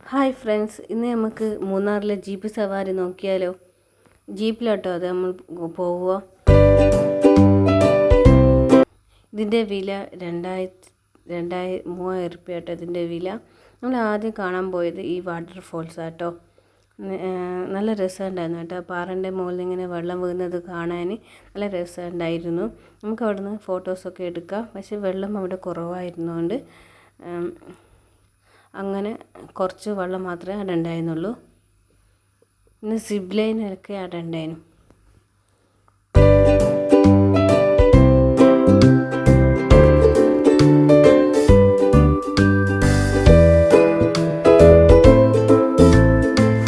Hi friends, ഇന്ന് നമുക്ക് മൂന്നാറിലെ ജീപ്പ് സവാരി നോക്കിയാലോ. ജീപ്പിലോട്ടോ അത് നമ്മൾ പോവുക. ഇതിൻ്റെ വില 3000 രൂപ കേട്ടോ. ഇതിൻ്റെ വില നമ്മൾ ആദ്യം കാണാൻ പോയത് ഈ വാട്ടർഫോൾസ് ആട്ടോ. നല്ല രസമുണ്ടായിരുന്നു കേട്ടോ. പാറൻ്റെ മുകളിൽ ഇങ്ങനെ വെള്ളം വീഴുന്നത് കാണാൻ നല്ല രസമുണ്ടായിരുന്നു. നമുക്ക് അവിടുന്ന് ഫോട്ടോസൊക്കെ എടുക്കാം. പക്ഷേ വെള്ളം അവിടെ കുറവായിരുന്നുകൊണ്ട് അങ്ങനെ കുറച്ച് വെള്ളം മാത്രമേ അവിടെ ഉണ്ടായിരുന്നുള്ളൂ. പിന്നെ സിബ് ലൈനൊക്കെ അവിടെ ഉണ്ടായിരുന്നു.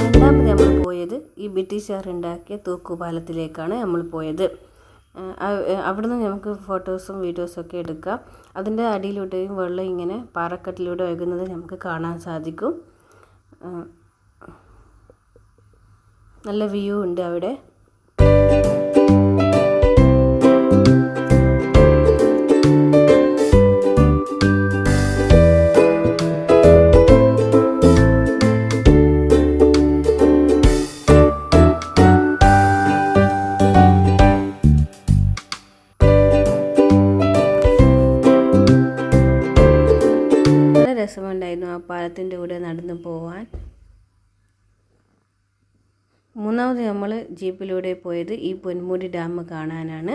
രണ്ടാമത് നമ്മൾ പോയത് ഈ ബ്രിട്ടീഷുകാർ ഉണ്ടാക്കിയ തൂക്കുപാലത്തിലേക്കാണ് നമ്മൾ പോയത്. അവിടുന്ന് നമുക്ക് ഫോട്ടോസും വീഡിയോസും ഒക്കെ എടുക്കാം. അതിൻ്റെ അടിയിലൂടെയും വെള്ളം ഇങ്ങനെ പാറക്കെട്ടിലൂടെ ഒഴുകുന്നത് നമുക്ക് കാണാൻ സാധിക്കും. നല്ല വ്യൂ ഉണ്ട് അവിടെ. രസമുണ്ടായിരുന്നു ആ പാലത്തിൻ്റെ കൂടെ നടന്നു പോവാൻ. മൂന്നാമത് നമ്മൾ ജീപ്പിലൂടെ പോയത് ഈ പൊന്മുടി ഡാം കാണാനാണ്.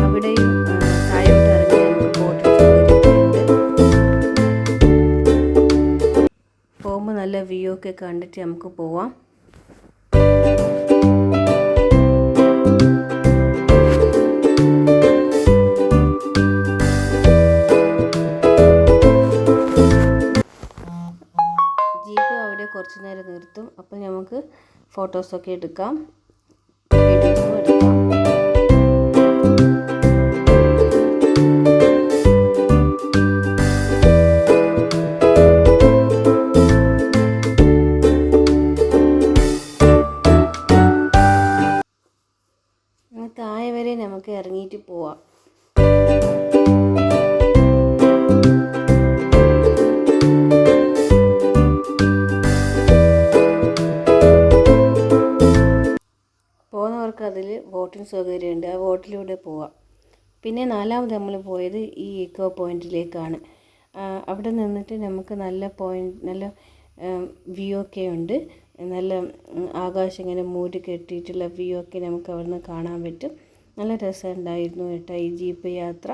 അവിടെയും താഴോട്ട് ഇറങ്ങി നമുക്ക് ബോട്ടിൽ സൗകര്യമൊക്കെ ഉണ്ട്. പോകുമ്പോൾ നല്ല വ്യൂ ഒക്കെ കണ്ടിട്ട് നമുക്ക് പോവാം. ജീപ്പ് അവിടെ കുറച്ച് നേരം നിർത്തും. അപ്പോൾ നമുക്ക് ഫോട്ടോസൊക്കെ എടുക്കാം, വീഡിയോസും എടുക്കാം. താഴെ വരെ നമുക്ക് ഇറങ്ങിയിട്ട് പോവാം. പോകുന്നവർക്ക് അതിൽ ബോട്ടിംഗ് സൗകര്യമുണ്ട്. ആ ബോട്ടിലൂടെ പോവാം. പിന്നെ നാലാമത് നമ്മൾ പോയത് ഈ ഇക്കോ പോയിൻറ്റിലേക്കാണ്. അവിടെ നിന്നിട്ട് നമുക്ക് നല്ല വ്യൂ ഒക്കെ ഉണ്ട്. നല്ല ആകാശം ഇങ്ങനെ മൂടി കെട്ടിയിട്ടുള്ള വ്യൂ ഒക്കെ നമുക്ക് അവിടെ നിന്ന് കാണാൻ പറ്റും. നല്ല രസമുണ്ടായിരുന്നു കേട്ടോ ഈ ജീപ്പ് യാത്ര.